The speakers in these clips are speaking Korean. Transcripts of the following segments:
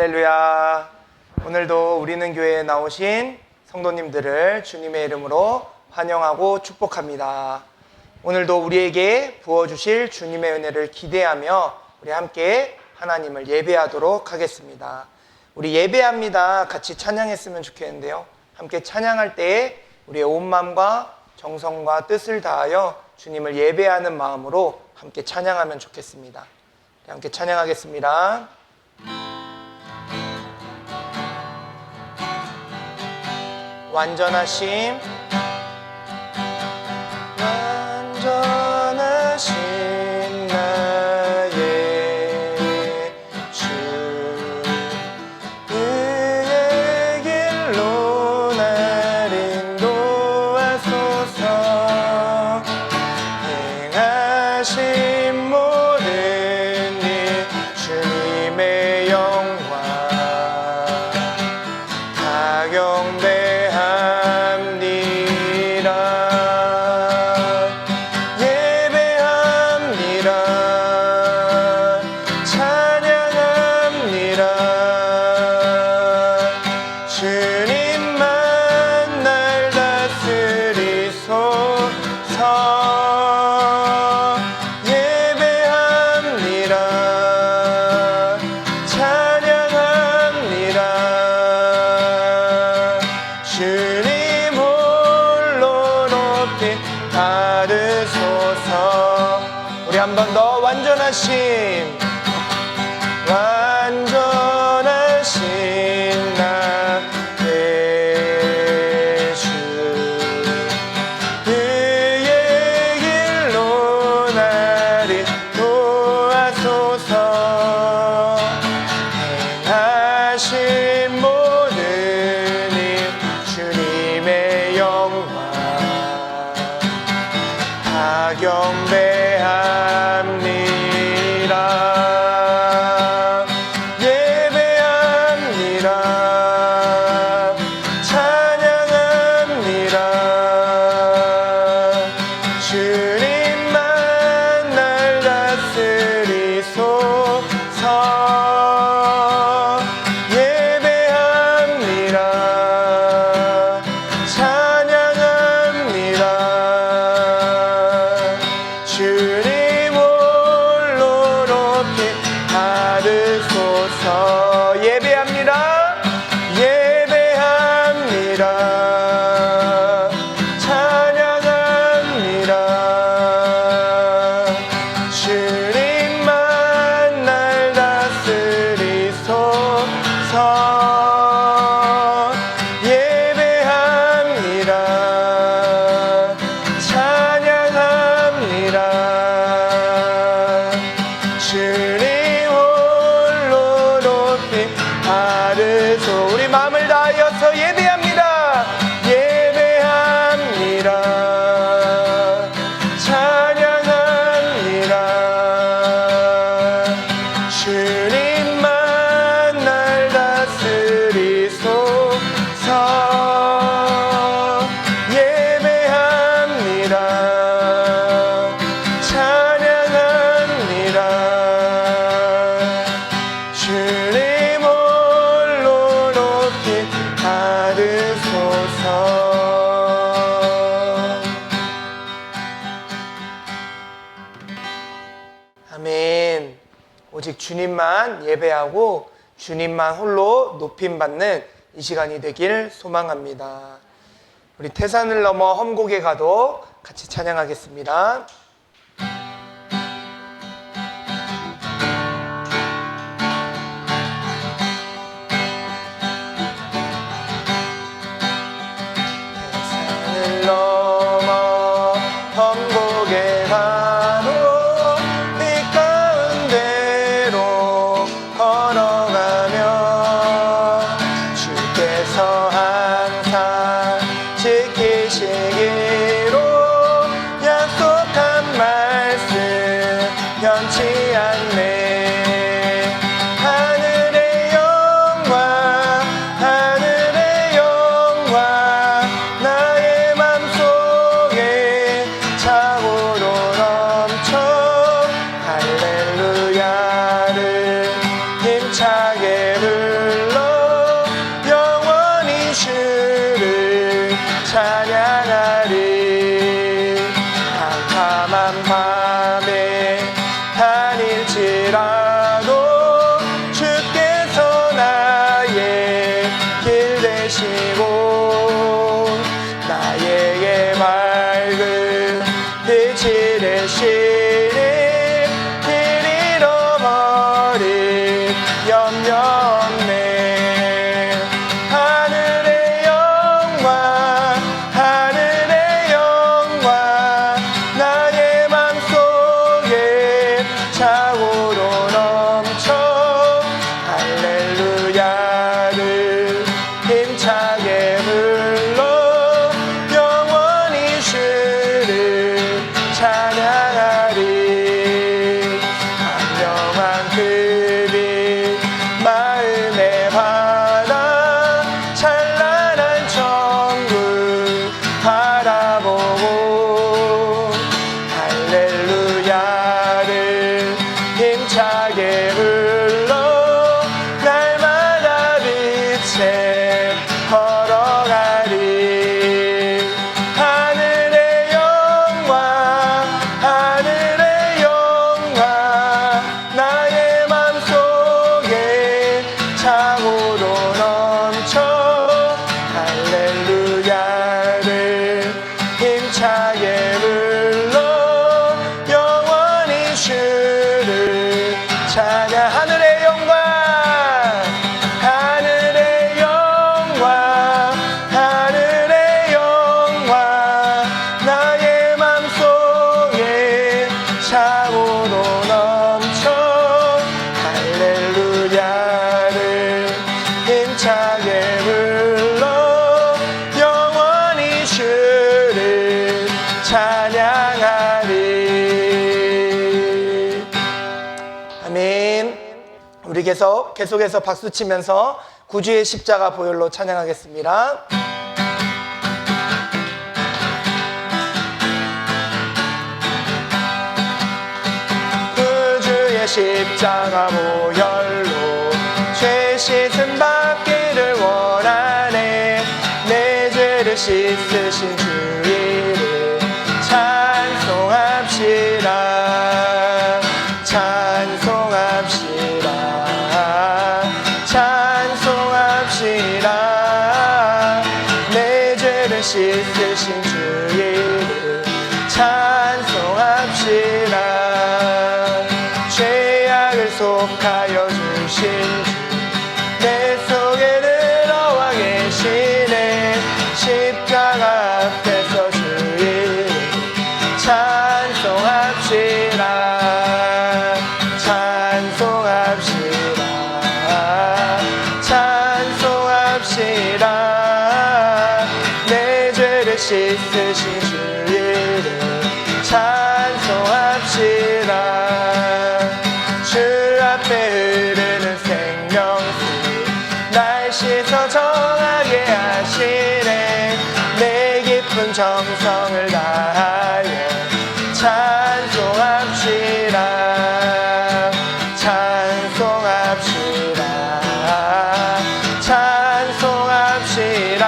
할렐루야. 오늘도 우리는 교회에 나오신 성도님들을 주님의 이름으로 환영하고 축복합니다. 오늘도 우리에게 부어주실 주님의 은혜를 기대하며 우리 함께 하나님을 예배하도록 하겠습니다. 우리 예배합니다 같이 찬양했으면 좋겠는데요, 함께 찬양할 때에 우리의 온 마음과 정성과 뜻을 다하여 주님을 예배하는 마음으로 함께 찬양하면 좋겠습니다. 함께 찬양하겠습니다. 완전하심, 완전하신 나의 주, 그의 길로 날 인도하소서. 행하신 모든 일 주님의 영광 다 경배합니다. 예배합니다. 찬양합니다. 주님만 날 다스리소서. 예배합니다. 찬양합니다. 주님 홀로 높이 받으소서. 우리 한 번 더 완전하심, 완전하신 나의 주, 그의 길로 날 인도하소서. 행하신 모든 일 주님의 영광 다 경배합니다. 예배합니다. 찬양합니다. 주님만 날 다스리소서. 예배합니다. 찬양합니다. 주님 홀로 높이 받으소서. 예배합니다. 예배합니다. 찬양합니다. 주님만 날 다스리소서. 예배합니다. 찬양합니다. 주님 홀로 높이 받으소. 우리 마음을 다하여서 예배합니다. 예배합니다. 찬양합니다. 주님만 날 다스리소서. 예배합니다. 찬양합니다. 주님 홀로 높이 받으소서. 아멘. 오직 주님만 예배하고 주님만 홀로 높임받는 이 시간이 되길 소망합니다. 우리 태산을 넘어 험곡에 가도 같이 찬양하겠습니다. 태산을 넘어 험곡에 가도 빛 가운데로 걸어가며 주께서 항상 지키시기로 약속한 되시고 나에게 밝은 빛이 되시니 길 잃어버린 염려 없네. 하늘의 영광 하늘의 영광 나의 맘속에 차고로 넘쳐 할렐루야를 힘차게 불러 영원히 주를 찬양하리. 광명한 그 빛 마음에 받아 찬란한 천국 바라보고 할렐루야를 힘차게 불러 날마다 빛에 걸어가리. 하늘의 영광 하늘의 영광 나의 맘속에 차고로 넘쳐 할렐루야를 힘차게 불러 영원히 주를 찬양. 하늘의 영광 하늘의 영광 하늘의 영광 나의 맘속에 차고로 넘쳐 할렐루야를 힘차게 불러 영원히 주를 찬양하리. 아멘. 우리 계속해서 박수 치면서 구주의 십자가 보혈로 찬양하겠습니다. 구주의 십자가 보혈로 죄 씻음 받기를 원하네. 내 죄를 씻으신 주 이름 찬송합시다. 찬송합시다. 찬송합시다. 내 죄를 씻으신 주 이름 찬송합시다. 죄악을 속하여 주신 주 내 속에 들어와 계시네. 십자가 앞에서 주 이름 찬송합시다. 찬송합시다. 찬송합시다. 내 죄를 씻으신 주 이름 찬송합시다. 주 앞에 흐르는 생명수 날 씻어 정하게 하시네. 내 깊은 정성을 다하여 찬송합시다. 찬송합시다. 찬송합시다.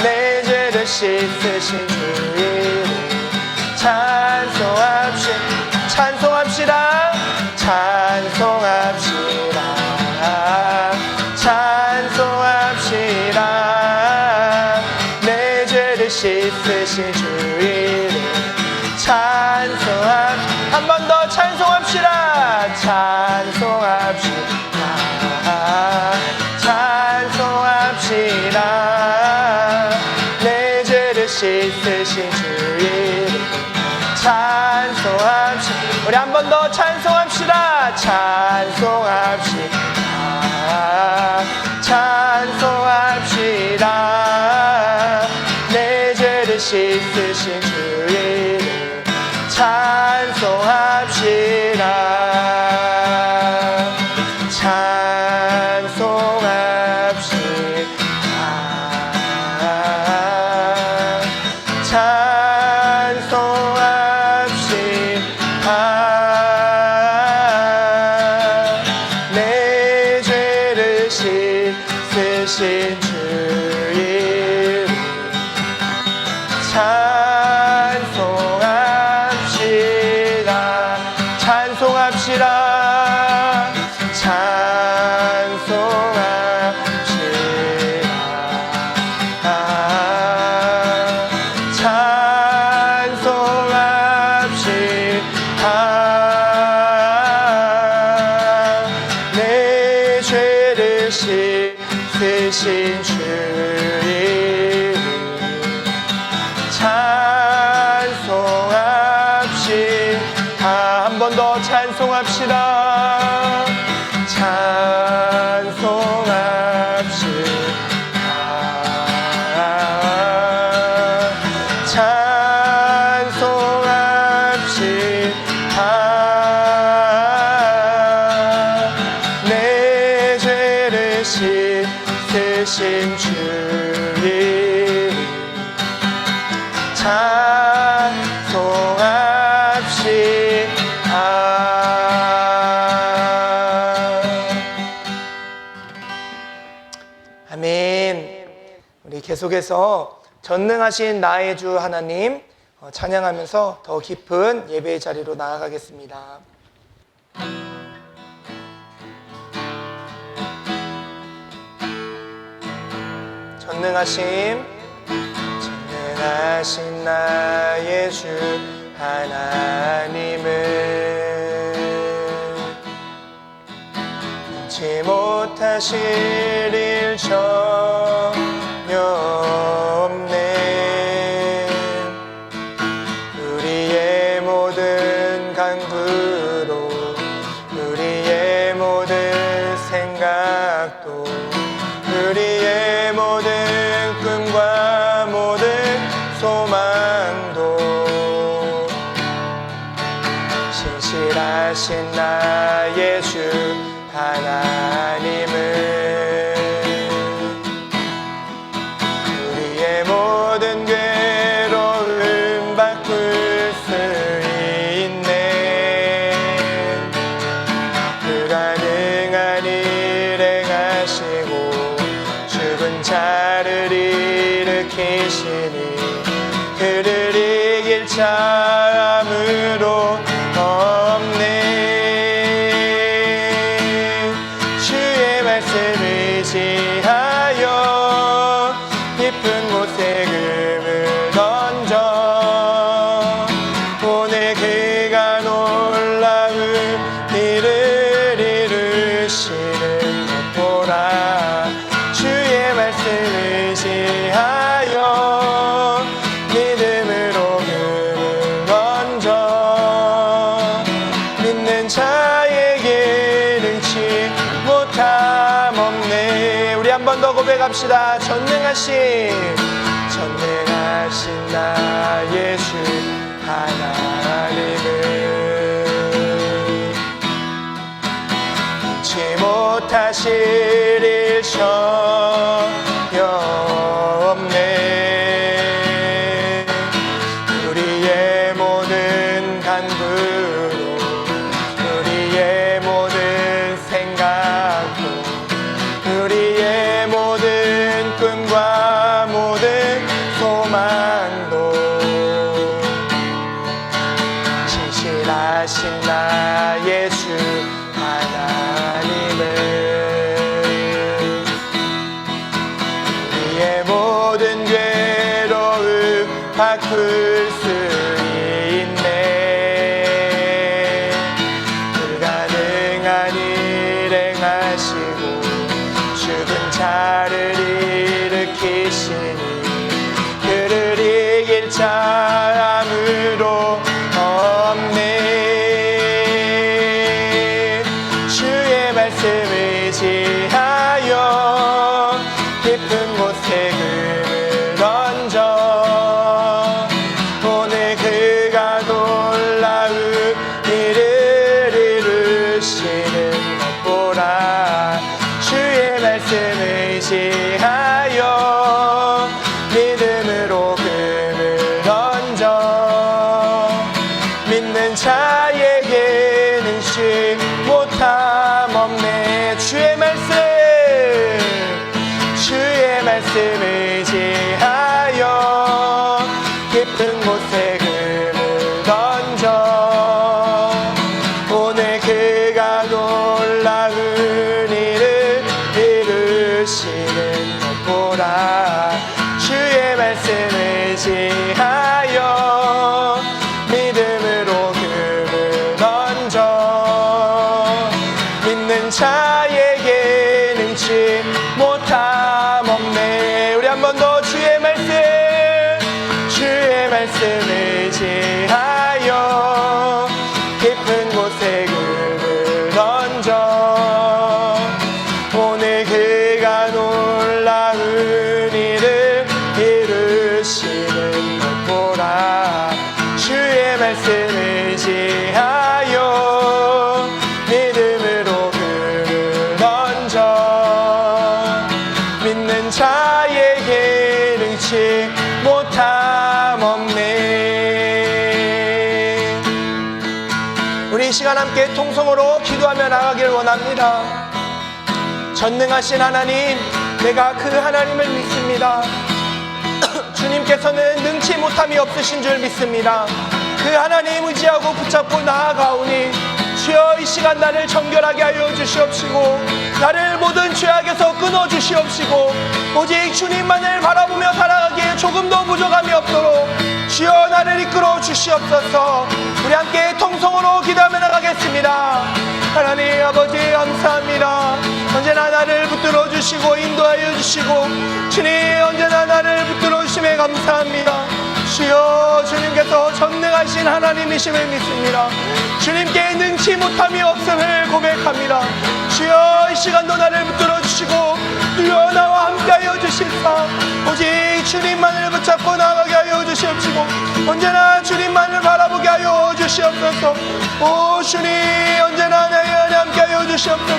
내 죄를 씻으신 주 이름 찬송합시다. 찬송합시다. 찬송합시다. 찬송합시다. 내 죄를 씻으신 주 이름 찬송합시다. 한 번 더 찬송합시다. 찬송합시다. 찬송합시다. 내 죄를 씻으신 주 이름 찬송합시다. 우리 한 번 더 찬송합시다. 찬송합시다. 찬송합시다. 내 죄를 씻으신 주 이름 찬송합시다. 찬송합시다. 내 죄를 씻으신 주 이름 찬송합시다. 찬송합시다. 찬송합시다. 씻으신 주님 찬송합시다. 한 번 더 찬송합시다. 내 죄를 씻으신 주님 아멘. 우리 계속해서 전능하신 나의 주 하나님 찬양하면서 더 깊은 예배의 자리로 나아가겠습니다. 전능하신 나의 주 하나님을 능치 못하실 일 전혀 없네. 우리의 모든 간구로 우리의 모든 생각도 우리의 모든 꿈과 모든 소망도 신실하신 나의 주 하나님을 우리의 모든 괴로움 바꿀 수 있네. 불가능한 일 행하시고 죽은 자를 일으키시니 그를 이길 자 아무도 없네. 주의 말씀 의지하여 깊은 곳에 금을 던져 오늘 그가 놀라운 일을 이루시는 것 보라. 주의 말씀 의지하여 믿음으로 금을 던져 믿는 자에게 능치 못함 없네. 우리 한 번 더 고백합시다. 전능하신 나의 주 하나님을 능치 못하실 일 전혀 없네. 우리의 모든 간구로 우리의 모든 생각도 우리의 모든 꿈과 모든 소망도 신실하신 나의 주 하나님을 우리의 모든 괴로움 바꿀 수 있네. 불가능한 일 행하시고 죽은 자를 일으키시니 그를 이길 자 아무도 없네. 주의 말씀 의지하여 깊은 곳에 금을 던져 오늘 그가 놀라운 일을 이루시는 것 보라. 주의 말씀 의지하여 믿음으로 금을 던져 믿는 자에게 능치 못함 없네. 주의 말씀 의지하여 깊은 곳에 금을 던져 오늘 그가 놀라운 일을 이루시는 것 보라. 주의 말씀 의지하여 믿음으로 금을 던져 믿는 자에게 능치 일을 이루시는 것 보라. 주의 말씀을 지하여 믿음으로 그를 던져 믿는 자에게 능치 못함 없네. 우리 이 시간 함께 통성으로 기도하며 나가길 원합니다. 전능하신 하나님, 내가 그 하나님을 믿습니다. 주님께서는 능치 못함이 없으신 줄 믿습니다. 그 하나님 의지하고 붙잡고 나아가오니 주여 이 시간 나를 정결하게 하여 주시옵시고 나를 모든 죄악에서 끊어주시옵시고 오직 주님만을 바라보며 살아가기에 조금도 부족함이 없도록 주여 나를 이끌어 주시옵소서. 우리 함께 통성으로 기도하며 나가겠습니다. 하나님 아버지 감사합니다. 언제나 나를 붙들어 주시고 인도하여 주시고 주님 언제나 나를 붙들어 주심에 감사합니다. 주여 주님께서 전능하신 하나님이심을 믿습니다. 주님께 능치 못함이 없음을 고백합니다. 주여 이 시간도 나를 붙들어 주시고 주여 나와 함께하여 주실까. 오직 주님만을 붙잡고 나가게 하여 주시옵시고 언제나 주님만을 바라보게 하여 주시옵소서. 오 주님 언제나 내 안에 함께하여 주시옵소서.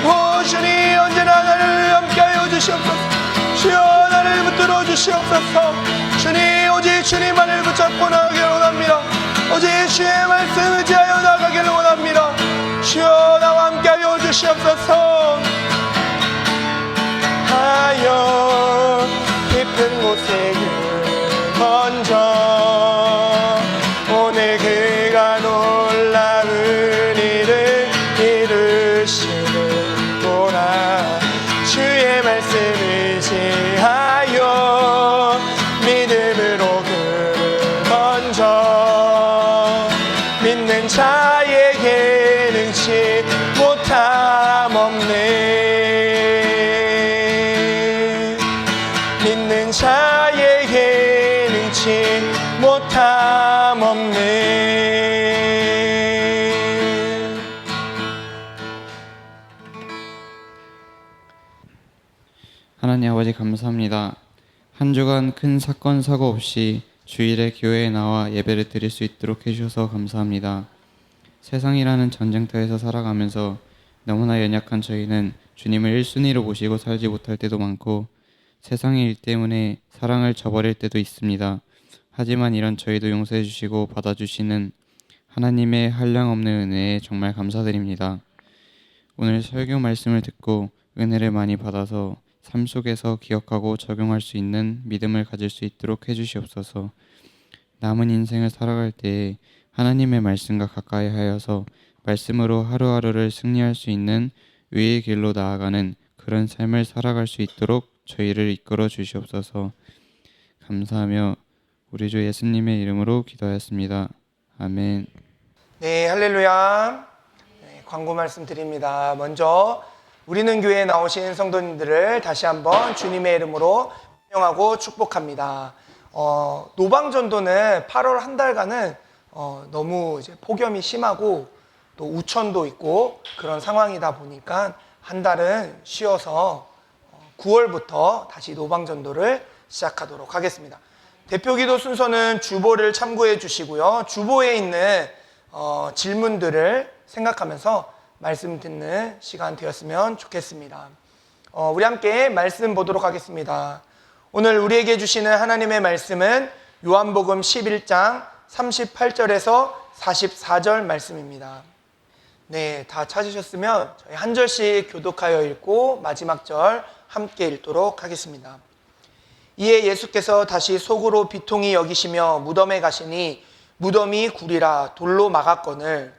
오 주님 언제나 나를 함께하여 주시옵소서. 주여 나를 붙들어 주시옵소서. 주님 오직 주님만을 붙잡고 나가기를 원합니다. 오직 주의 말씀 의지하여 나가기를 원합니다. 주여 나와 함께하여 주시옵소서. 하여 깊은 곳에 그를 던져 오늘 그가 놀라운 일을 이루시는구나. 주의 말씀을 지하여 믿음으로 그를 던져 믿는 자에게 능치 못함 없네. 믿는 자에게 능치 못함 없네. 하나님 아버지 감사합니다. 한 주간 큰 사건 사고 없이 주일에 교회에 나와 예배를 드릴 수 있도록 해주셔서 감사합니다. 세상이라는 전쟁터에서 살아가면서 너무나 연약한 저희는 주님을 1순위로 모시고 살지 못할 때도 많고 세상의 일 때문에 사랑을 저버릴 때도 있습니다. 하지만 이런 저희도 용서해 주시고 받아주시는 하나님의 한량없는 은혜에 정말 감사드립니다. 오늘 설교 말씀을 듣고 은혜를 많이 받아서 삶 속에서 기억하고 적용할 수 있는 믿음을 가질 수 있도록 해주시옵소서. 남은 인생을 살아갈 때에 하나님의 말씀과 가까이 하여서 말씀으로 하루하루를 승리할 수 있는 의의 길로 나아가는 그런 삶을 살아갈 수 있도록 저희를 이끌어 주시옵소서. 감사하며 우리 주 예수님의 이름으로 기도하였습니다. 아멘. 네, 할렐루야. 네, 광고 말씀 드립니다. 먼저 우리는 교회에 나오신 성도님들을 다시 한번 주님의 이름으로 환영하고 축복합니다. 노방전도는 8월 한 달간은 너무 이제 폭염이 심하고 또 우천도 있고 그런 상황이다 보니까 한 달은 쉬어서 9월부터 다시 노방전도를 시작하도록 하겠습니다. 대표기도 순서는 주보를 참고해 주시고요. 주보에 있는 질문들을 생각하면서 말씀 듣는 시간 되었으면 좋겠습니다. 우리 함께 말씀 보도록 하겠습니다. 오늘 우리에게 주시는 하나님의 말씀은 요한복음 11장 38절에서 44절 말씀입니다. 네, 다 찾으셨으면 저희 한 절씩 교독하여 읽고 마지막 절 함께 읽도록 하겠습니다. 이에 예수께서 다시 속으로 비통히 여기시며 무덤에 가시니 무덤이 굴이라 돌로 막았거늘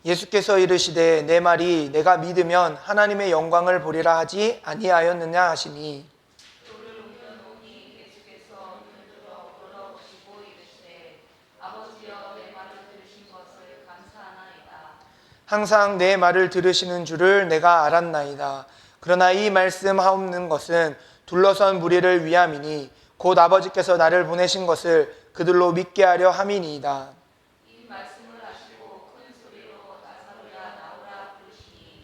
예수께서 이르시되 내 말이 내가 믿으면 하나님의 영광을 보리라 하지 아니하였느냐 하시니 항상 내 말을 들으시는 줄을 내가 알았나이다. 그러나 이 말씀 하옵는 것은 둘러선 무리를 위함이니 곧 아버지께서 나를 보내신 것을 그들로 믿게 하려 함이니이다.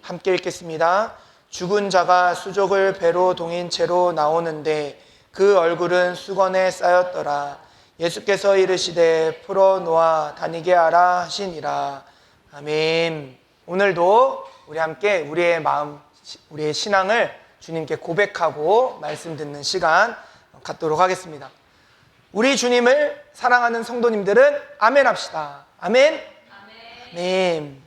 함께 읽겠습니다. 죽은 자가 수족을 배로 동인 채로 나오는데 그 얼굴은 수건에 쌓였더라. 예수께서 이르시되 풀어 놓아 다니게 하라 하시니라. 아멘. 오늘도 우리 함께 우리의 마음, 우리의 신앙을 주님께 고백하고 말씀 듣는 시간 갖도록 하겠습니다. 우리 주님을 사랑하는 성도님들은 아멘 합시다. 아멘. 아멘.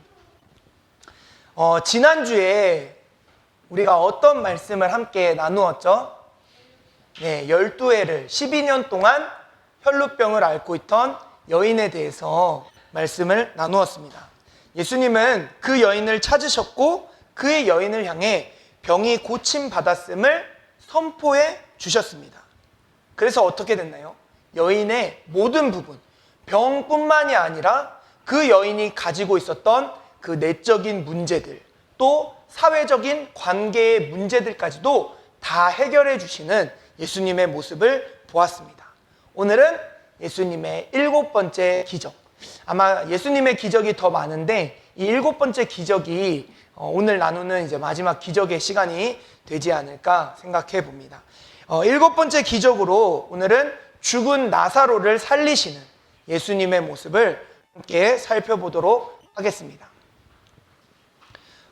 지난주에 우리가 어떤 말씀을 함께 나누었죠? 네, 12회를 12년 동안 혈루병을 앓고 있던 여인에 대해서 말씀을 나누었습니다. 예수님은 그 여인을 찾으셨고 그의 여인을 향해 병이 고침받았음을 선포해 주셨습니다. 그래서 어떻게 됐나요? 여인의 모든 부분, 병뿐만이 아니라 그 여인이 가지고 있었던 그 내적인 문제들, 또 사회적인 관계의 문제들까지도 다 해결해 주시는 예수님의 모습을 보았습니다. 오늘은 예수님의 7번째 기적. 아마 예수님의 기적이 더 많은데 이 7번째 기적이 오늘 나누는 이제 마지막 기적의 시간이 되지 않을까 생각해 봅니다. 7번째 기적으로 오늘은 죽은 나사로를 살리시는 예수님의 모습을 함께 살펴보도록 하겠습니다.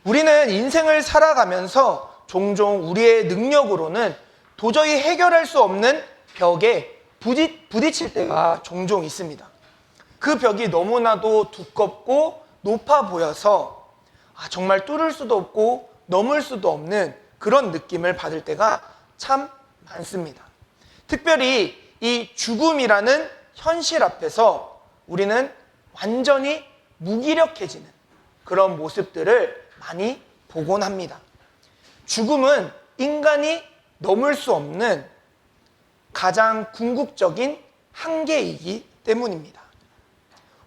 우리는 인생을 살아가면서 종종 우리의 능력으로는 도저히 해결할 수 없는 벽에 부딪힐 때가 종종 있습니다. 그 벽이 너무나도 두껍고 높아 보여서 정말 뚫을 수도 없고 넘을 수도 없는 그런 느낌을 받을 때가 참 많습니다. 특별히 이 죽음이라는 현실 앞에서 우리는 완전히 무기력해지는 그런 모습들을 많이 보곤 합니다. 죽음은 인간이 넘을 수 없는 가장 궁극적인 한계이기 때문입니다.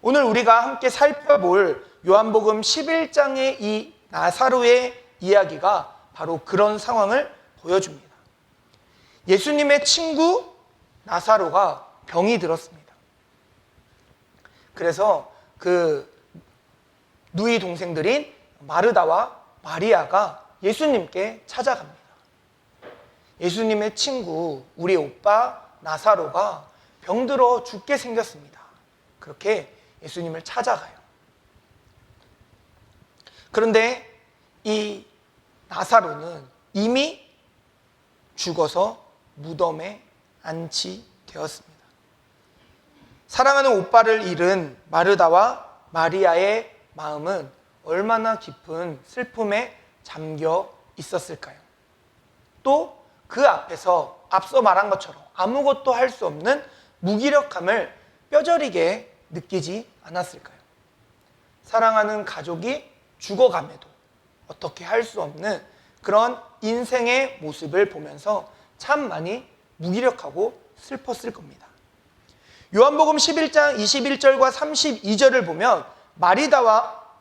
오늘 우리가 함께 살펴볼 요한복음 11장의 이 나사로의 이야기가 바로 그런 상황을 보여줍니다. 예수님의 친구 나사로가 병이 들었습니다. 그래서 그 누이 동생들인 마르다와 마리아가 예수님께 찾아갑니다. 예수님의 친구, 우리 오빠 나사로가 병들어 죽게 생겼습니다. 그렇게 예수님을 찾아가요. 그런데 이 나사로는 이미 죽어서 무덤에 안치되었습니다. 사랑하는 오빠를 잃은 마르다와 마리아의 마음은 얼마나 깊은 슬픔에 잠겨 있었을까요? 또 그 앞에서 앞서 말한 것처럼 아무것도 할 수 없는 무기력함을 뼈저리게 느끼지 않았을까요? 사랑하는 가족이 죽어감에도 어떻게 할 수 없는 그런 인생의 모습을 보면서 참 많이 무기력하고 슬펐을 겁니다. 요한복음 11장 21절과 32절을 보면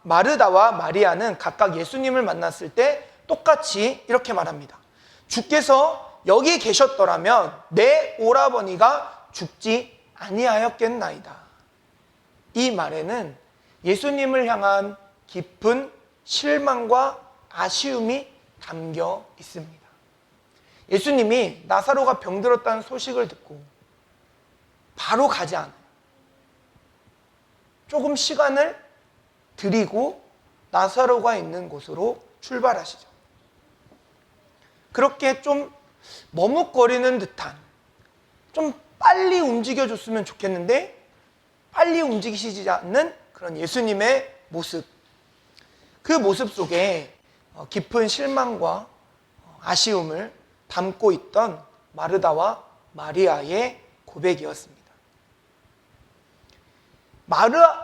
마르다와 마리아는 각각 예수님을 만났을 때 똑같이 이렇게 말합니다. 주께서 여기 계셨더라면 내 오라버니가 죽지 아니하였겠나이다. 이 말에는 예수님을 향한 깊은 실망과 아쉬움이 담겨 있습니다. 예수님이 나사로가 병들었다는 소식을 듣고 바로 가지 않아요. 조금 시간을 드리고 나사로가 있는 곳으로 출발하시죠. 그렇게 좀 머뭇거리는 듯한, 좀 빨리 움직여줬으면 좋겠는데 빨리 움직이시지 않는 그런 예수님의 모습. 그 모습 속에 깊은 실망과 아쉬움을 담고 있던 마르다와 마리아의 고백이었습니다.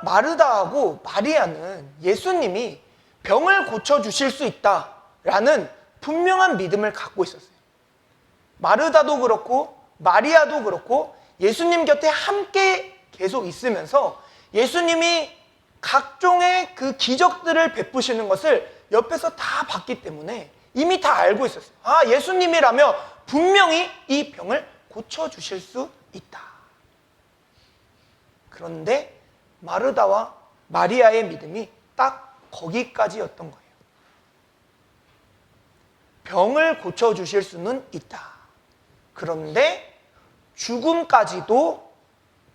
마르다하고 마리아는 예수님이 병을 고쳐주실 수 있다라는 분명한 믿음을 갖고 있었어요. 마르다도 그렇고 마리아도 그렇고 예수님 곁에 함께 계속 있으면서 예수님이 각종의 그 기적들을 베푸시는 것을 옆에서 다 봤기 때문에 이미 다 알고 있었어요. 예수님이라면 분명히 이 병을 고쳐주실 수 있다. 그런데 마르다와 마리아의 믿음이 딱 거기까지였던 거예요. 병을 고쳐주실 수는 있다. 그런데 죽음까지도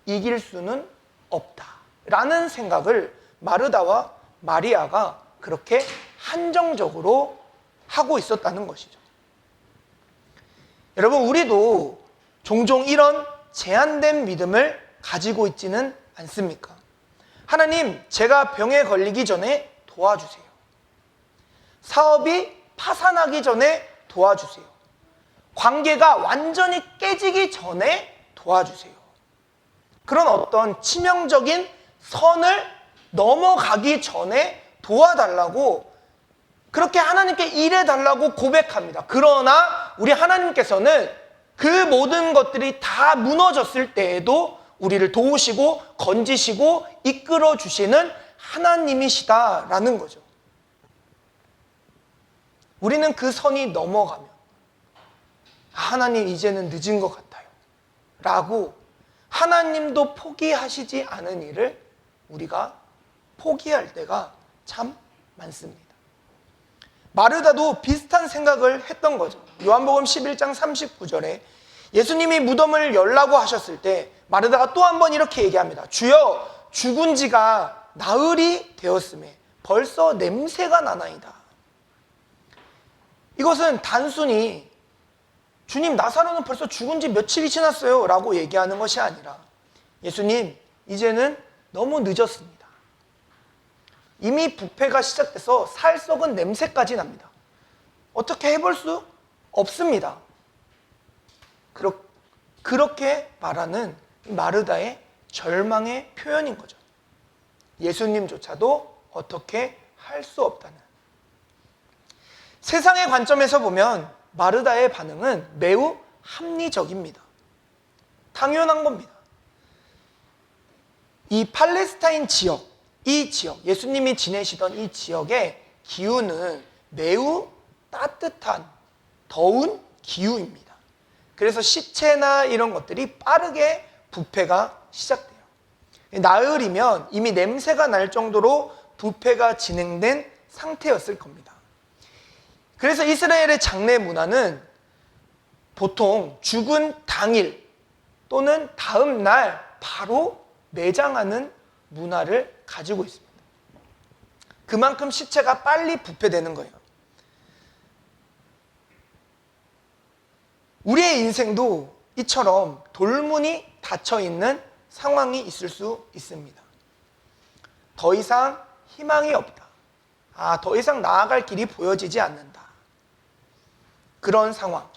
이길 수는 없다. 라는 생각을 마르다와 마리아가 그렇게 한정적으로 하고 있었다는 것이죠. 여러분, 우리도 종종 이런 제한된 믿음을 가지고 있지는 않습니까? 하나님, 제가 병에 걸리기 전에 도와주세요. 사업이 파산하기 전에 도와주세요. 관계가 완전히 깨지기 전에 도와주세요. 그런 어떤 치명적인 선을 넘어가기 전에 도와달라고, 그렇게 하나님께 일해달라고 고백합니다. 그러나 우리 하나님께서는 그 모든 것들이 다 무너졌을 때에도 우리를 도우시고 건지시고 이끌어 주시는 하나님이시다라는 거죠. 우리는 그 선이 넘어가면 하나님, 이제는 늦은 것 같아요 라고 하나님도 포기하시지 않은 일을 우리가 포기할 때가 참 많습니다. 마르다도 비슷한 생각을 했던 거죠. 요한복음 11장 39절에 예수님이 무덤을 열라고 하셨을 때 마르다가 또 한 번 이렇게 얘기합니다. 주여, 죽은 지가 나흘이 되었음에 벌써 냄새가 나나이다. 이것은 단순히 주님, 나사로는 벌써 죽은 지 며칠이 지났어요 라고 얘기하는 것이 아니라, 예수님, 이제는 너무 늦었습니다. 이미 부패가 시작돼서 살 썩은 냄새까지 납니다. 어떻게 해볼 수 없습니다. 그렇게 말하는 마르다의 절망의 표현인 거죠. 예수님조차도 어떻게 할 수 없다는. 세상의 관점에서 보면 마르다의 반응은 매우 합리적입니다. 당연한 겁니다. 이 팔레스타인 지역, 이 지역, 예수님이 지내시던 이 지역의 기후는 매우 따뜻한, 더운 기후입니다. 그래서 시체나 이런 것들이 빠르게 부패가 시작돼요. 나흘이면 이미 냄새가 날 정도로 부패가 진행된 상태였을 겁니다. 그래서 이스라엘의 장례 문화는 보통 죽은 당일 또는 다음 날 바로 매장하는 문화를 가지고 있습니다. 그만큼 시체가 빨리 부패되는 거예요. 우리의 인생도 이처럼 돌문이 닫혀 있는 상황이 있을 수 있습니다. 더 이상 희망이 없다. 더 이상 나아갈 길이 보여지지 않는다. 그런 상황.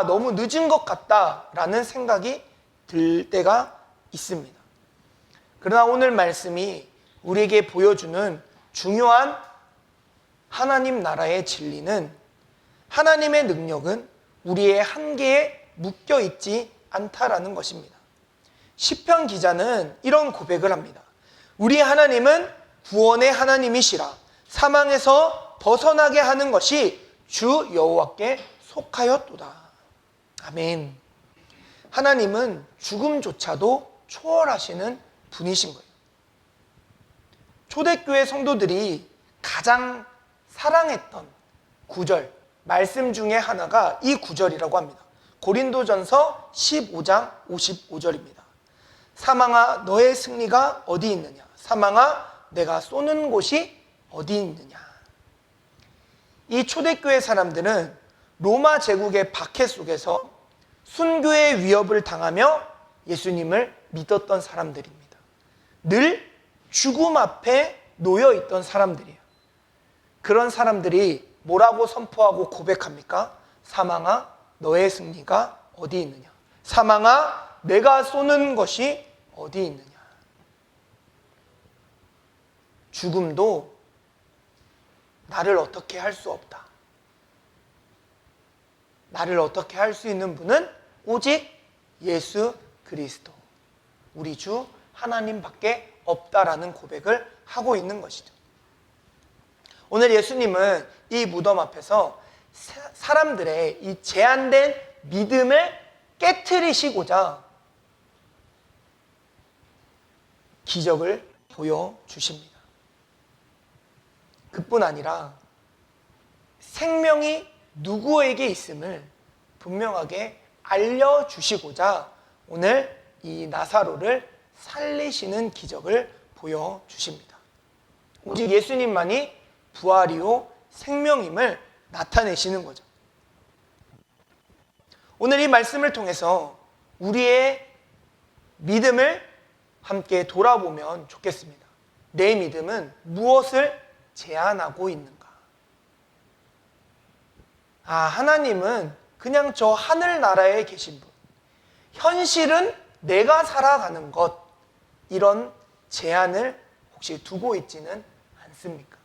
너무 늦은 것 같다라는 생각이 들 때가 있습니다. 그러나 오늘 말씀이 우리에게 보여주는 중요한 하나님 나라의 진리는, 하나님의 능력은 우리의 한계에 묶여 있지 않다라는 것입니다. 시편 기자는 이런 고백을 합니다. 우리 하나님은 구원의 하나님이시라. 사망에서 벗어나게 하는 것이 주 여호와께 속하였도다. 아멘. 하나님은 죽음조차도 초월하시는 분이신 거예요. 초대교회 성도들이 가장 사랑했던 구절, 말씀 중에 하나가 이 구절이라고 합니다. 고린도전서 15장 55절입니다. 사망아, 너의 승리가 어디 있느냐? 사망아, 내가 쏘는 곳이 어디 있느냐? 이 초대교회 사람들은 로마 제국의 박해 속에서 순교의 위협을 당하며 예수님을 믿었던 사람들입니다. 늘 죽음 앞에 놓여 있던 사람들이에요. 그런 사람들이 뭐라고 선포하고 고백합니까? 사망아, 너의 승리가 어디 있느냐? 사망아, 내가 쏘는 것이 어디 있느냐? 죽음도 나를 어떻게 할 수 없다. 나를 어떻게 할 수 있는 분은 오직 예수 그리스도, 우리 주 하나님밖에 없다라는 고백을 하고 있는 것이죠. 오늘 예수님은 이 무덤 앞에서 사람들의 이 제한된 믿음을 깨트리시고자 기적을 보여주십니다. 그뿐 아니라 생명이 누구에게 있음을 분명하게 알려주시고자 오늘 이 나사로를 살리시는 기적을 보여주십니다. 오직 예수님만이 부활이요 생명임을 나타내시는 거죠. 오늘 이 말씀을 통해서 우리의 믿음을 함께 돌아보면 좋겠습니다. 내 믿음은 무엇을 제한하고 있는가? 하나님은 그냥 저 하늘나라에 계신 분, 현실은 내가 살아가는 것, 이런 제한을 혹시 두고 있지는 않습니까?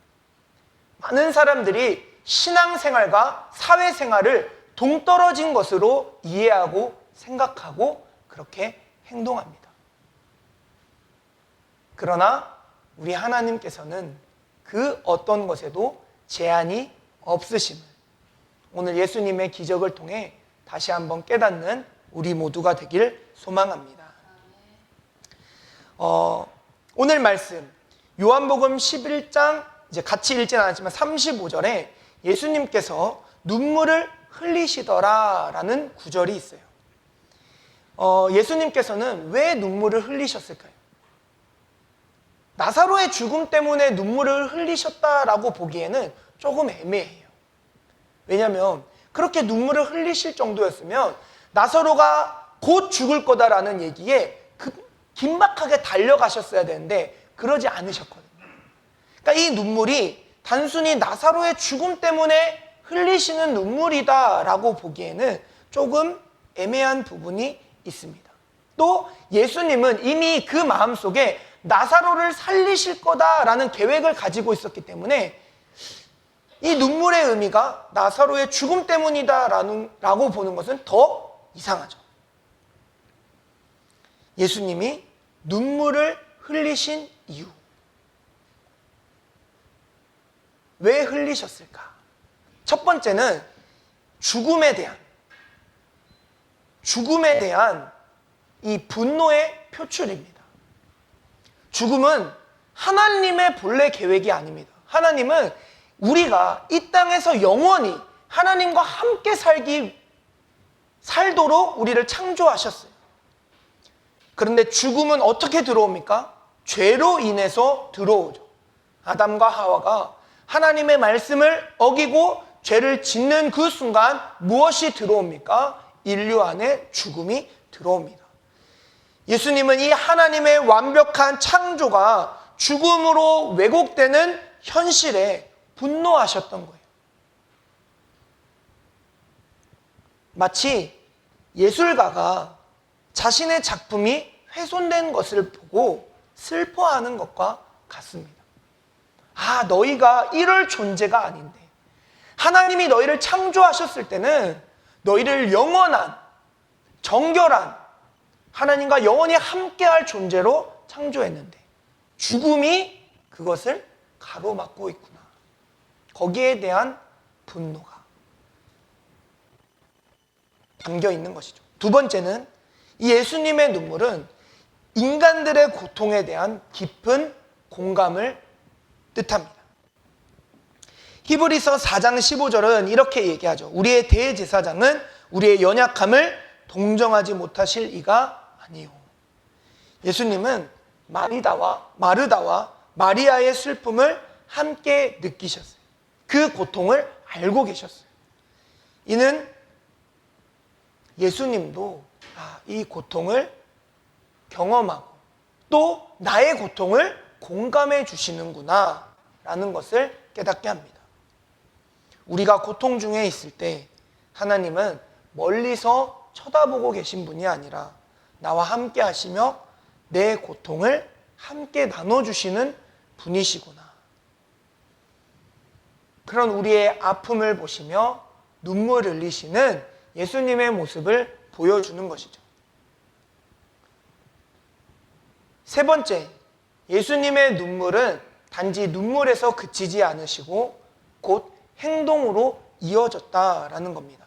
많은 사람들이 신앙생활과 사회생활을 동떨어진 것으로 이해하고 생각하고 그렇게 행동합니다. 그러나 우리 하나님께서는 그 어떤 것에도 제한이 없으심을 오늘 예수님의 기적을 통해 다시 한번 깨닫는 우리 모두가 되길 소망합니다. 오늘 말씀 요한복음 11장 이제 같이 읽지는 않았지만 35절에 예수님께서 눈물을 흘리시더라라는 구절이 있어요. 예수님께서는 왜 눈물을 흘리셨을까요? 나사로의 죽음 때문에 눈물을 흘리셨다라고 보기에는 조금 애매해요. 왜냐하면 그렇게 눈물을 흘리실 정도였으면 나사로가 곧 죽을 거다라는 얘기에 긴박하게 달려가셨어야 되는데 그러지 않으셨거든요. 그러니까 이 눈물이 단순히 나사로의 죽음 때문에 흘리시는 눈물이다라고 보기에는 조금 애매한 부분이 있습니다. 또 예수님은 이미 그 마음속에 나사로를 살리실 거다라는 계획을 가지고 있었기 때문에 이 눈물의 의미가 나사로의 죽음 때문이다라고 보는 것은 더 이상하죠. 예수님이 눈물을 흘리신 이유, 왜 흘리셨을까? 첫 번째는 죽음에 대한 이 분노의 표출입니다. 죽음은 하나님의 본래 계획이 아닙니다. 하나님은 우리가 이 땅에서 영원히 하나님과 함께 살도록 우리를 창조하셨어요. 그런데 죽음은 어떻게 들어옵니까? 죄로 인해서 들어오죠. 아담과 하와가 하나님의 말씀을 어기고 죄를 짓는 그 순간 무엇이 들어옵니까? 인류 안에 죽음이 들어옵니다. 예수님은 이 하나님의 완벽한 창조가 죽음으로 왜곡되는 현실에 분노하셨던 거예요. 마치 예술가가 자신의 작품이 훼손된 것을 보고 슬퍼하는 것과 같습니다. 너희가 이럴 존재가 아닌데 하나님이 너희를 창조하셨을 때는 너희를 영원한 정결한 하나님과 영원히 함께할 존재로 창조했는데 죽음이 그것을 가로막고 있구나. 거기에 대한 분노가 담겨 있는 것이죠. 두 번째는 이 예수님의 눈물은 인간들의 고통에 대한 깊은 공감을 뜻합니다. 히브리서 4장 15절은 이렇게 얘기하죠. 우리의 대제사장은 우리의 연약함을 동정하지 못하실 이가 아니요. 예수님은 마르다와 마리아의 슬픔을 함께 느끼셨어요. 그 고통을 알고 계셨어요. 이는 예수님도 이 고통을 경험하고 또 나의 고통을 공감해 주시는구나 라는 것을 깨닫게 합니다. 우리가 고통 중에 있을 때 하나님은 멀리서 쳐다보고 계신 분이 아니라 나와 함께 하시며 내 고통을 함께 나눠주시는 분이시구나. 그런 우리의 아픔을 보시며 눈물 흘리시는 예수님의 모습을 보여주는 것이죠. 세 번째, 예수님의 눈물은 단지 눈물에서 그치지 않으시고 곧 행동으로 이어졌다라는 겁니다.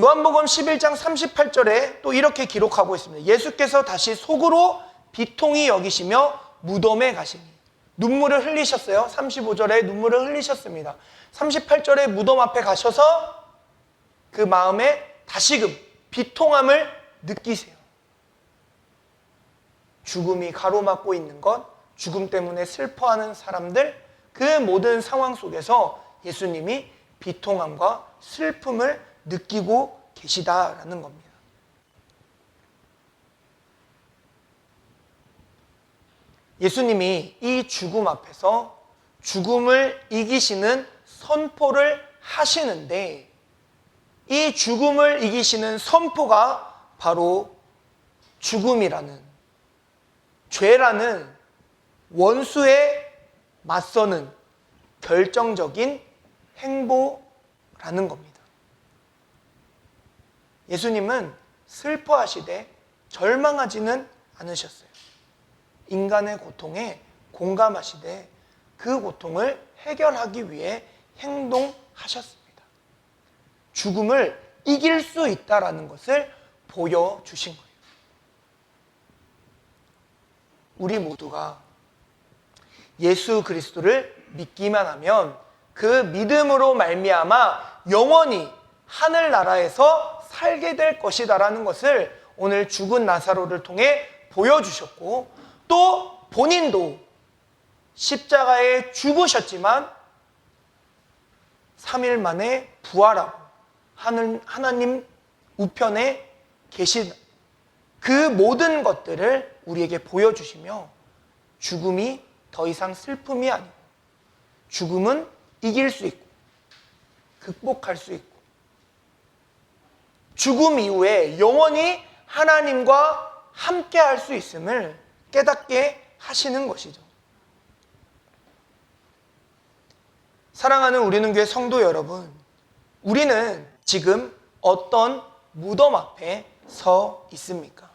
요한복음 11장 38절에 또 이렇게 기록하고 있습니다. 예수께서 다시 속으로 비통히 여기시며 무덤에 가시니. 눈물을 흘리셨어요. 35절에 눈물을 흘리셨습니다. 38절에 무덤 앞에 가셔서 그 마음에 다시금 비통함을 느끼세요. 죽음이 가로막고 있는 것, 죽음 때문에 슬퍼하는 사람들, 그 모든 상황 속에서 예수님이 비통함과 슬픔을 느끼고 계시다라는 겁니다. 예수님이 이 죽음 앞에서 죽음을 이기시는 선포를 하시는데, 이 죽음을 이기시는 선포가 바로 죽음이라는, 죄라는 원수에 맞서는 결정적인 행보라는 겁니다. 예수님은 슬퍼하시되 절망하지는 않으셨어요. 인간의 고통에 공감하시되 그 고통을 해결하기 위해 행동하셨습니다. 죽음을 이길 수 있다라는 것을 보여주신 거예요. 우리 모두가 예수 그리스도를 믿기만 하면 그 믿음으로 말미암아 영원히 하늘나라에서 살게 될 것이다라는 것을 오늘 죽은 나사로를 통해 보여주셨고, 또 본인도 십자가에 죽으셨지만 3일 만에 부활하고 하나님 우편에 계신 그 모든 것들을 우리에게 보여주시며, 죽음이 더 이상 슬픔이 아니고 죽음은 이길 수 있고 극복할 수 있고 죽음 이후에 영원히 하나님과 함께 할 수 있음을 깨닫게 하시는 것이죠. 사랑하는 우리는 교회 성도 여러분, 우리는 지금 어떤 무덤 앞에 서 있습니까?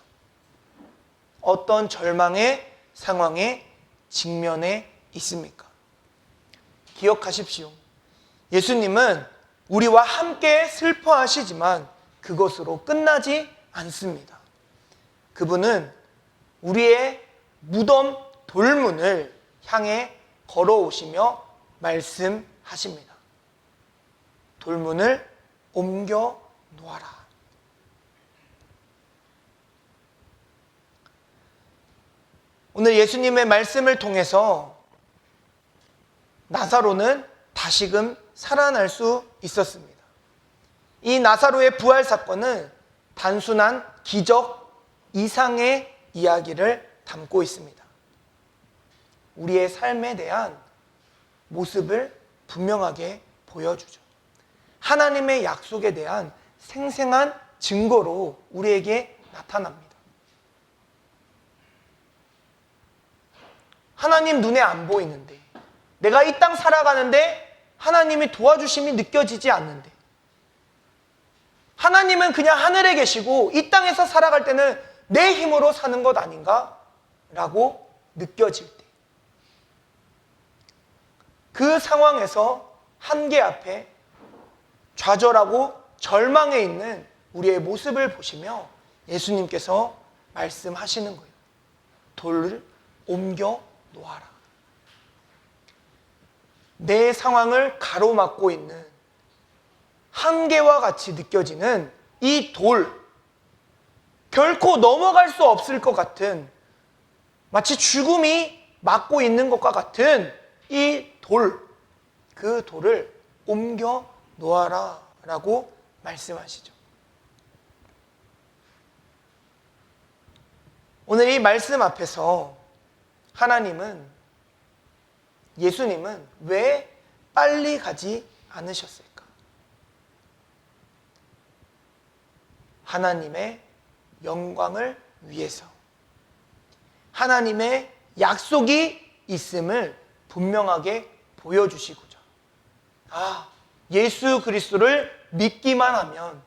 어떤 절망의 상황에 직면해 있습니까? 기억하십시오. 예수님은 우리와 함께 슬퍼하시지만 그것으로 끝나지 않습니다. 그분은 우리의 무덤 돌문을 향해 걸어오시며 말씀하십니다. 돌문을 옮겨 놓아라. 오늘 예수님의 말씀을 통해서 나사로는 다시금 살아날 수 있었습니다. 이 나사로의 부활 사건은 단순한 기적 이상의 이야기를 담고 있습니다. 우리의 삶에 대한 모습을 분명하게 보여주죠. 하나님의 약속에 대한 생생한 증거로 우리에게 나타납니다. 하나님 눈에 안 보이는데, 내가 이 땅 살아가는데 하나님이 도와주심이 느껴지지 않는데, 하나님은 그냥 하늘에 계시고 이 땅에서 살아갈 때는 내 힘으로 사는 것 아닌가? 라고 느껴질 때, 그 상황에서 한계 앞에 좌절하고 절망해 있는 우리의 모습을 보시며 예수님께서 말씀하시는 거예요. 돌을 옮겨 놓아라. 내 상황을 가로막고 있는 한계와 같이 느껴지는 이 돌, 결코 넘어갈 수 없을 것 같은, 마치 죽음이 막고 있는 것과 같은 이 돌, 그 돌을 옮겨 놓아라 라고 말씀하시죠. 오늘 이 말씀 앞에서 예수님은 왜 빨리 가지 않으셨을까? 하나님의 영광을 위해서, 하나님의 약속이 있음을 분명하게 보여주시고자, 예수 그리스도를 믿기만 하면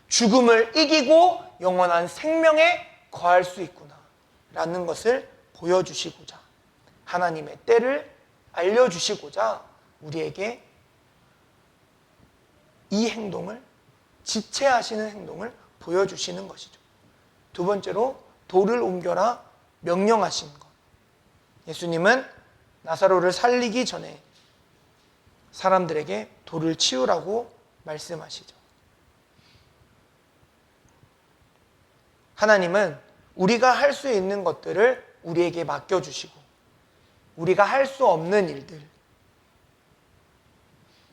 죽음을 이기고 영원한 생명에 거할 수 있구나 라는 것을 보여주시고자, 하나님의 때를 알려주시고자 우리에게 이 행동을 지체하시는 행동을 보여주시는 것이죠. 두 번째로 돌을 옮겨라 명령하시는 것. 예수님은 나사로를 살리기 전에 사람들에게 돌을 치우라고 말씀하시죠. 하나님은 우리가 할 수 있는 것들을 우리에게 맡겨주시고 우리가 할 수 없는 일들,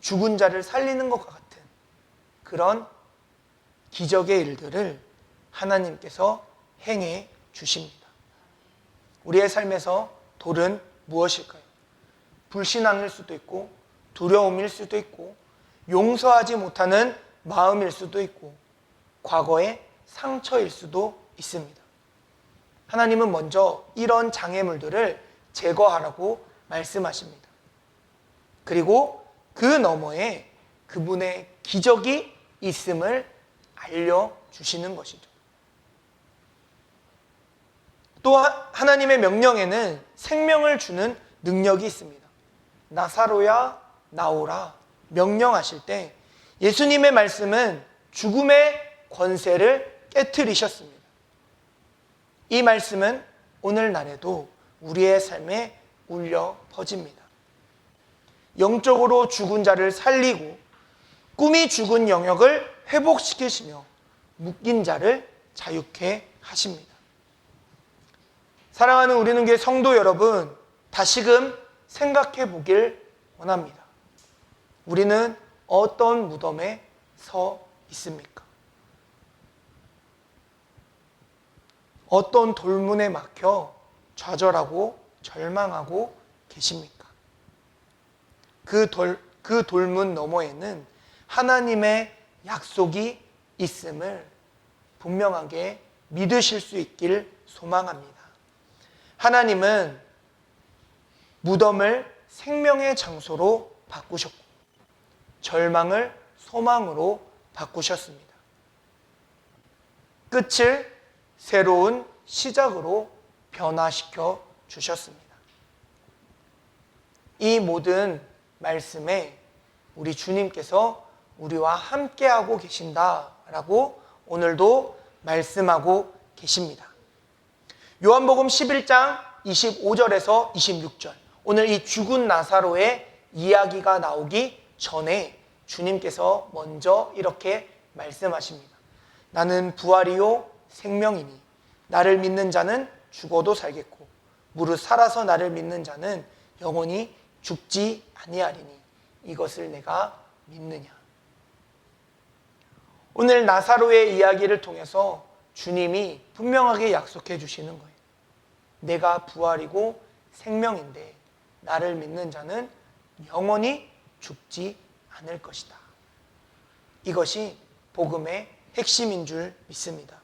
죽은 자를 살리는 것과 같은 그런 기적의 일들을 하나님께서 행해 주십니다. 우리의 삶에서 돌은 무엇일까요? 불신앙일 수도 있고 두려움일 수도 있고 용서하지 못하는 마음일 수도 있고 과거의 상처일 수도 있습니다. 하나님은 먼저 이런 장애물들을 제거하라고 말씀하십니다. 그리고 그 너머에 그분의 기적이 있음을 알려주시는 것이죠. 또 하나님의 명령에는 생명을 주는 능력이 있습니다. 나사로야 나오라 명령하실 때 예수님의 말씀은 죽음의 권세를 깨트리셨습니다. 이 말씀은 오늘날에도 우리의 삶에 울려 퍼집니다. 영적으로 죽은 자를 살리고 꿈이 죽은 영역을 회복시키시며 묶인 자를 자유케 하십니다. 사랑하는 우리는 교회 성도 여러분, 다시금 생각해 보길 원합니다. 우리는 어떤 무덤에 서 있습니까? 어떤 돌문에 막혀 좌절하고 절망하고 계십니까? 그 돌문 너머에는 하나님의 약속이 있음을 분명하게 믿으실 수 있길 소망합니다. 하나님은 무덤을 생명의 장소로 바꾸셨고 절망을 소망으로 바꾸셨습니다. 끝을 새로운 시작으로 변화시켜 주셨습니다. 이 모든 말씀에 우리 주님께서 우리와 함께하고 계신다라고 오늘도 말씀하고 계십니다. 요한복음 11장 25절에서 26절, 오늘 이 죽은 나사로의 이야기가 나오기 전에 주님께서 먼저 이렇게 말씀하십니다. 나는 부활이요 생명이니 나를 믿는 자는 죽어도 살겠고 무릇 살아서 나를 믿는 자는 영원히 죽지 아니하리니 이것을 내가 믿느냐. 오늘 나사로의 이야기를 통해서 주님이 분명하게 약속해 주시는 거예요. 내가 부활이고 생명인데 나를 믿는 자는 영원히 죽지 않을 것이다. 이것이 복음의 핵심인 줄 믿습니다.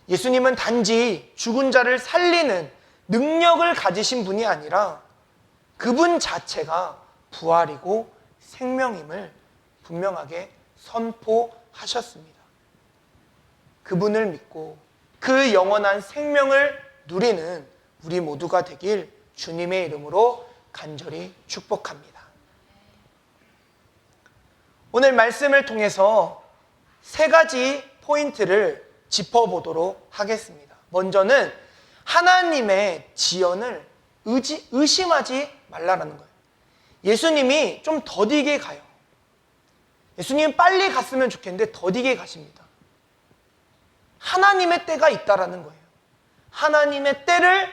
예수님은 단지 죽은 자를 살리는 능력을 가지신 분이 아니라 그분 자체가 부활이고 생명임을 분명하게 선포하셨습니다. 그분을 믿고 그 영원한 생명을 누리는 우리 모두가 되길 주님의 이름으로 간절히 축복합니다. 오늘 말씀을 통해서 세 가지 포인트를 짚어보도록 하겠습니다. 먼저는 하나님의 지연을 의심하지 말라라는 거예요. 예수님이 좀 더디게 가요. 예수님이 빨리 갔으면 좋겠는데 더디게 가십니다. 하나님의 때가 있다라는 거예요. 하나님의 때를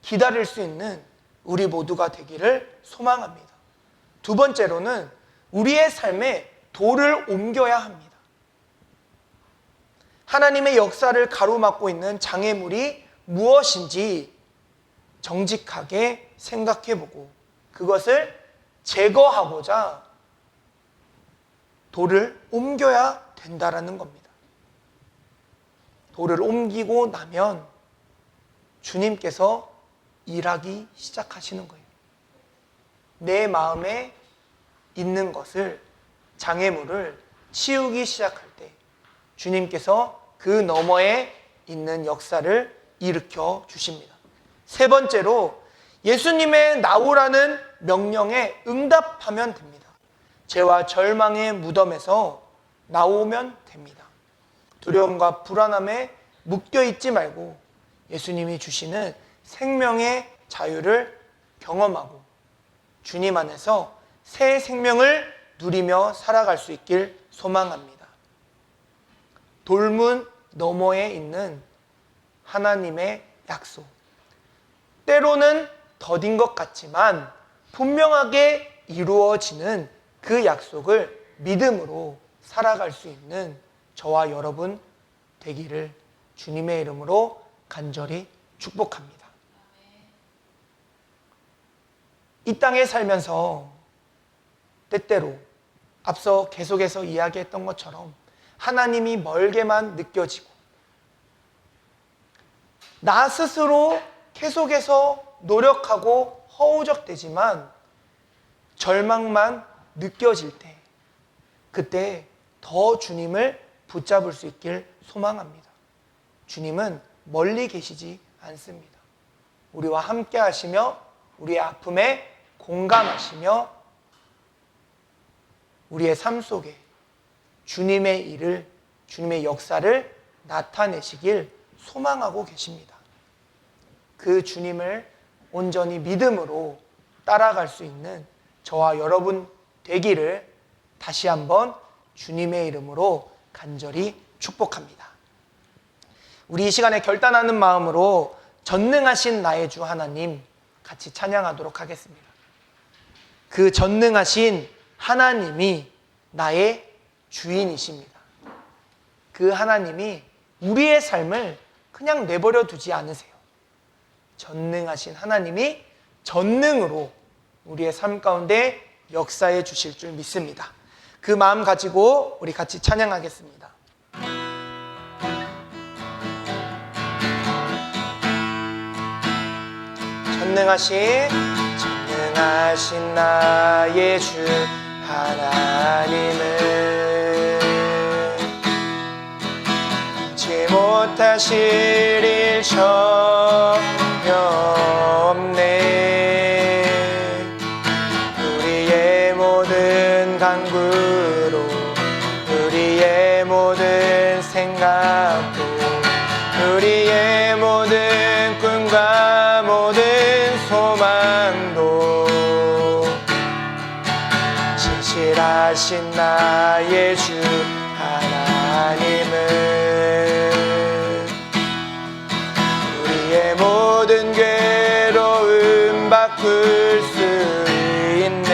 기다릴 수 있는 우리 모두가 되기를 소망합니다. 두 번째로는 우리의 삶에 돌을 옮겨야 합니다. 하나님의 역사를 가로막고 있는 장애물이 무엇인지 정직하게 생각해보고 그것을 제거하고자 돌을 옮겨야 된다라는 겁니다. 돌을 옮기고 나면 주님께서 일하기 시작하시는 거예요. 내 마음에 있는 것을, 장애물을 치우기 시작할 때 주님께서 그 너머에 있는 역사를 일으켜 주십니다. 세 번째로 예수님의 나오라는 명령에 응답하면 됩니다. 죄와 절망의 무덤에서 나오면 됩니다. 두려움과 불안함에 묶여 있지 말고 예수님이 주시는 생명의 자유를 경험하고 주님 안에서 새 생명을 누리며 살아갈 수 있길 소망합니다. 돌문 너머에 있는 하나님의 약속. 때로는 더딘 것 같지만 분명하게 이루어지는 그 약속을 믿음으로 살아갈 수 있는 저와 여러분 되기를 주님의 이름으로 간절히 축복합니다. 이 땅에 살면서 때때로 앞서 계속해서 이야기했던 것처럼 하나님이 멀게만 느껴지고 나 스스로 계속해서 노력하고 허우적대지만 절망만 느껴질 때 그때 더 주님을 붙잡을 수 있길 소망합니다. 주님은 멀리 계시지 않습니다. 우리와 함께 하시며 우리의 아픔에 공감하시며 우리의 삶 속에 주님의 일을, 주님의 역사를 나타내시길 소망하고 계십니다. 그 주님을 온전히 믿음으로 따라갈 수 있는 저와 여러분 되기를 다시 한번 주님의 이름으로 간절히 축복합니다. 우리 이 시간에 결단하는 마음으로 전능하신 나의 주 하나님 같이 찬양하도록 하겠습니다. 그 전능하신 하나님이 나의 주인이십니다. 그 하나님이 우리의 삶을 그냥 내버려 두지 않으세요. 전능하신 하나님이 전능으로 우리의 삶 가운데 역사해 주실 줄 믿습니다. 그 마음 가지고 우리 같이 찬양하겠습니다. 전능하신 나의 주 하나님은 잊지 못하실 일 전혀 없네. 우리의 모든 간구로 우리의 모든 생각도 우리의 모든 꿈과 모든 소망도 진실하신 나의 주 하나님은 우리의 모든 괴로움 바꿀 수 있네.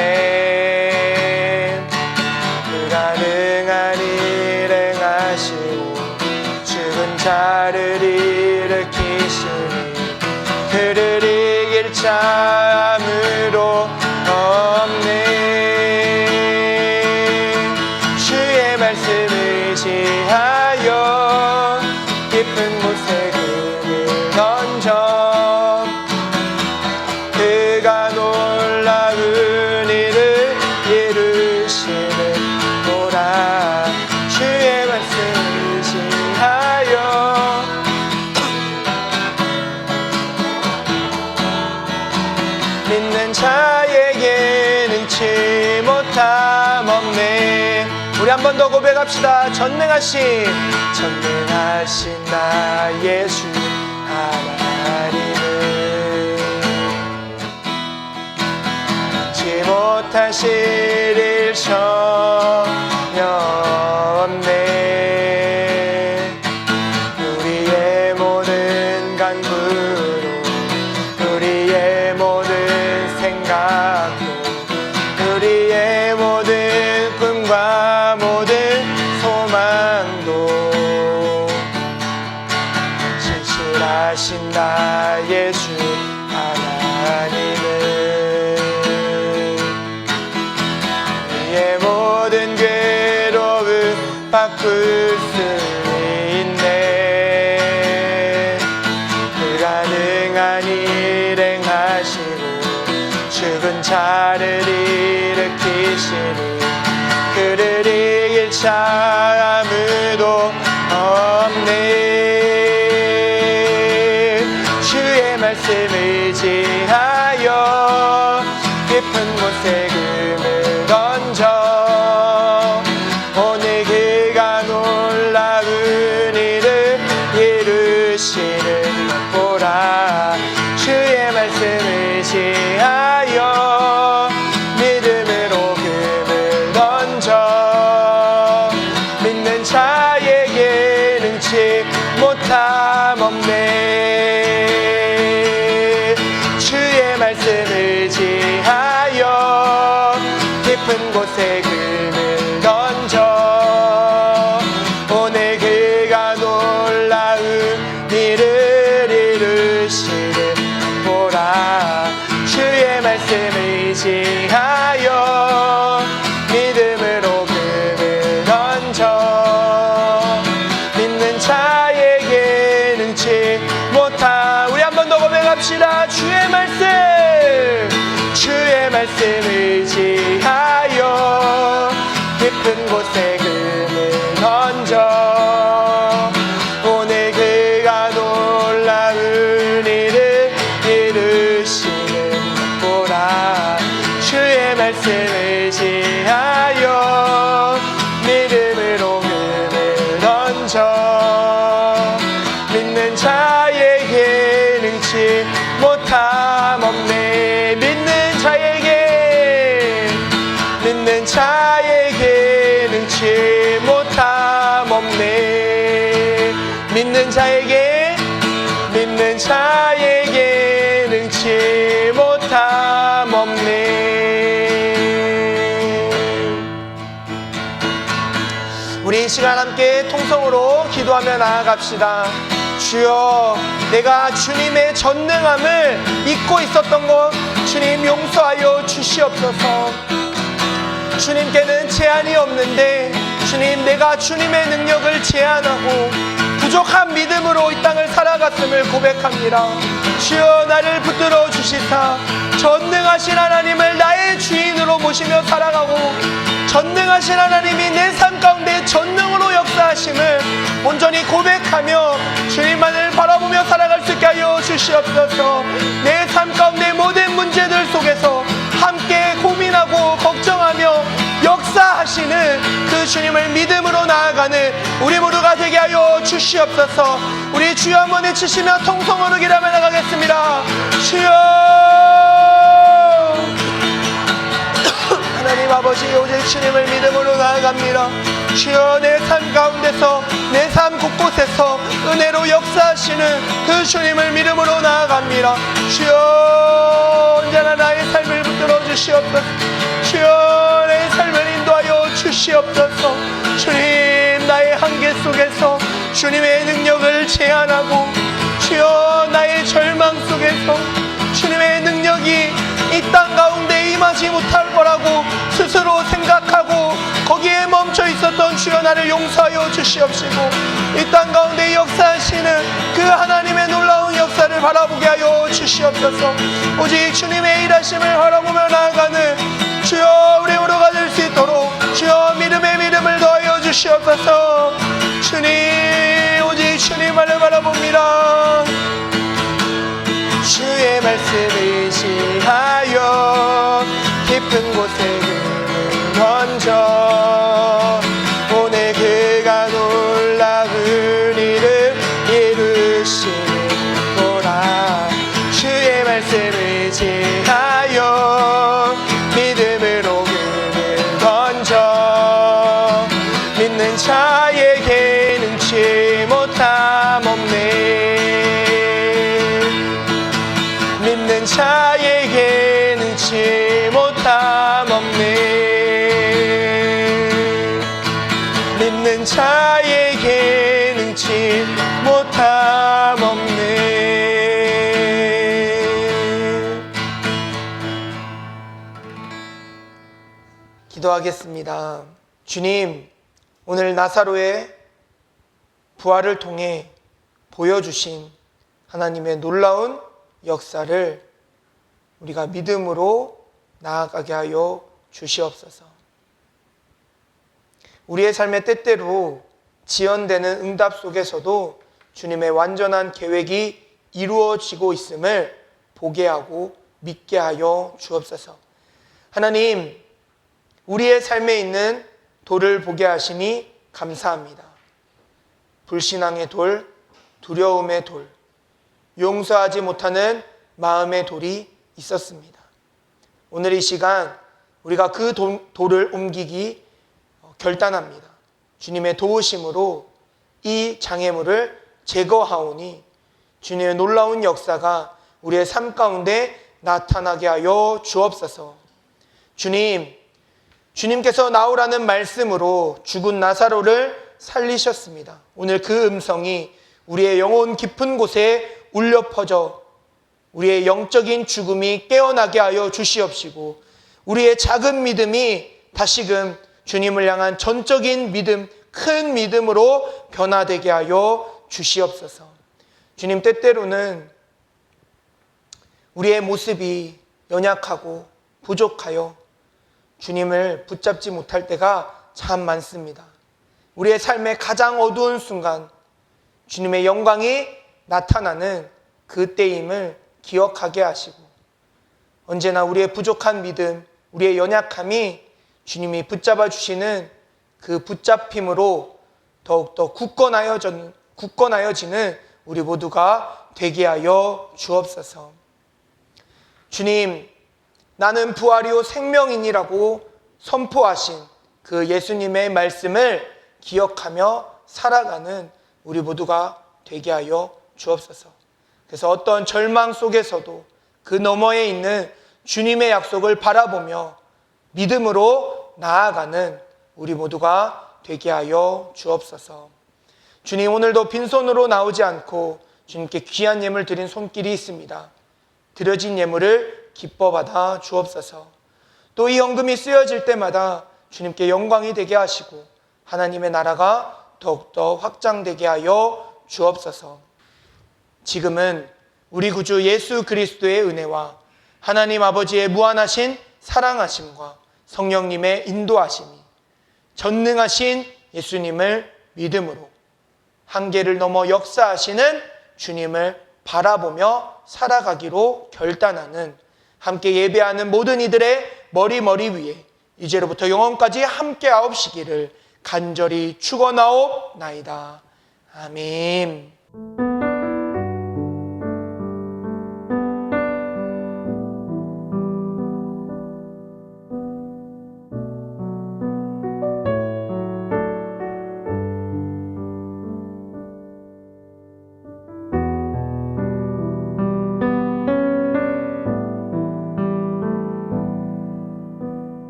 불가능한 일을 행하시고 죽은 자를 일으키시니 그를 이길 자 아무도 없네. 주의 말씀을 의지하여 깊은 곳에 그를 던져 그가 놀라운 일을 이루시는도다. 주의 말씀을 의지하여 믿는 자에게는 치 못함 없네. 우리 한 번 더 고백합시다. 전능하신 나의 주 하나님은 잊지 못하실 일 전혀 없네. 우리의 모든 간구로 우리의 모든 생각도 우리의 모든 꿈과 모든 소망도 진실하신 나의 주 하나님은 우리의 모든 괴로움 바꿀 수 있네. 불가능한 일 행하시고 죽은 자를 일으키시니 그를 이길 자 아무도 없네. 주의 말씀을 의지하여 깊은 곳에 금을 던져 오늘 그 못함. 우리 한 번 더 고백합시다. 주의 말씀 의지하여 깊은 곳에 금을 던져 오늘 그가 놀라운 일을 이루시는 보라. 주의 말씀 의지하여 믿음으로 금을 던져 믿는 자에게 능치 못함 없네. 믿는 자에게 능치 못함 없네. 믿는 자에게 능치 못함 없네. 우리 이 시간 함께 통성으로 기도하며 나아갑시다. 주여, 내가 주님의 전능함을 잊고 있었던 것 주님 용서하여 주시옵소서. 주님께는 제한이 없는데 주님, 내가 주님의 능력을 제한하고 부족한 믿음으로 이 땅을 살아갔음을 고백합니다. 주여, 나를 붙들어 주시사 전능하신 하나님을 나의 주인으로 모시며 살아가고 전능하신 하나님이 내 삶 가운데 전능으로 역사하심을 온전히 고백하며 주님만을 바라보며 살아갈 수 있게 하여 주시옵소서. 내 삶 가운데 모든 문제들 속에서 함께 고민하고 걱정하며 역사하시는 그 주님을 믿음으로 나아가는 우리 모두가 되게 하여 주시옵소서. 우리 주여 한번 외치시며 통성으로 기도하며 나가겠습니다. 주여, 하나님 아버지, 오직 주님을 믿음으로 나아갑니다. 주여, 내 삶 가운데서 내 삶 곳곳에서 은혜로 역사하시는 그 주님을 믿음으로 나아갑니다. 주여, 언제나 나의 삶을 붙들어 주시옵소서. 주여, 내 삶을 인도하여 주시옵소서. 주님, 나의 한계 속에서 주님의 능력을 제한하고 주여, 나의 절망 속에서 주님의 능력이 이 땅 가운데 임하지 못할 거라고 스스로 생각하고 거기에 멈춰 있었던 주여, 나를 용서하여 주시옵시고 이 땅 가운데 역사하시는 그 하나님의 놀라운 역사를 바라보게 하여 주시옵소서. 오직 주님의 일하심을 바라보며 나아가는 주여, 우리 모두가 될 수 있도록 주여, 믿음의 믿음을 더하여 주시옵소서. 주님, 오직 주님만을 바라봅니다. 주의 말씀 의지하여 깊은 곳에 금을 던져 오늘 그가 놀라운 일을 이루시는 거라. 주의 말씀 의지하여 믿음으로 금을 던져 믿는 자에게 능치 못함 없네. 믿는 자에게 능치 못함 없네. 믿는 자에게 능치 못함 없네. 기도하겠습니다. 주님, 오늘 나사로의 부활을 통해 보여주신 하나님의 놀라운 역사를 우리가 믿음으로 나아가게 하여 주시옵소서. 우리의 삶의 때때로 지연되는 응답 속에서도 주님의 완전한 계획이 이루어지고 있음을 보게 하고 믿게 하여 주옵소서. 하나님, 우리의 삶에 있는 돌을 보게 하시니 감사합니다. 불신앙의 돌, 두려움의 돌, 용서하지 못하는 마음의 돌이 있었습니다. 오늘 이 시간 우리가 그 돌을 옮기기 결단합니다. 주님의 도우심으로 이 장애물을 제거하오니 주님의 놀라운 역사가 우리의 삶 가운데 나타나게 하여 주옵소서. 주님께서 나오라는 말씀으로 죽은 나사로를 살리셨습니다. 오늘 그 음성이 우리의 영혼 깊은 곳에 울려 퍼져 우리의 영적인 죽음이 깨어나게 하여 주시옵시고 우리의 작은 믿음이 다시금 주님을 향한 전적인 믿음, 큰 믿음으로 변화되게 하여 주시옵소서. 주님, 때때로는 우리의 모습이 연약하고 부족하여 주님을 붙잡지 못할 때가 참 많습니다. 우리의 삶의 가장 어두운 순간 주님의 영광이 나타나는 그때임을 기억하게 하시고, 언제나 우리의 부족한 믿음, 우리의 연약함이 주님이 붙잡아 주시는 그 붙잡힘으로 더욱더 굳건하여지는 우리 모두가 되게 하여 주옵소서. 주님, 나는 부활이요 생명이니라고 선포하신 그 예수님의 말씀을 기억하며 살아가는 우리 모두가 되게 하여 주옵소서. 그래서 어떤 절망 속에서도 그 너머에 있는 주님의 약속을 바라보며 믿음으로 나아가는 우리 모두가 되게 하여 주옵소서. 주님, 오늘도 빈손으로 나오지 않고 주님께 귀한 예물 드린 손길이 있습니다. 드려진 예물을 기뻐 받아 주옵소서. 또 이 헌금이 쓰여질 때마다 주님께 영광이 되게 하시고 하나님의 나라가 더욱더 확장되게 하여 주옵소서. 지금은 우리 구주 예수 그리스도의 은혜와 하나님 아버지의 무한하신 사랑하심과 성령님의 인도하심이 전능하신 예수님을 믿음으로 한계를 넘어 역사하시는 주님을 바라보며 살아가기로 결단하는, 함께 예배하는 모든 이들의 머리 위에 이제로부터 영원까지 함께 하옵시기를 간절히 축원하옵나이다. 아멘.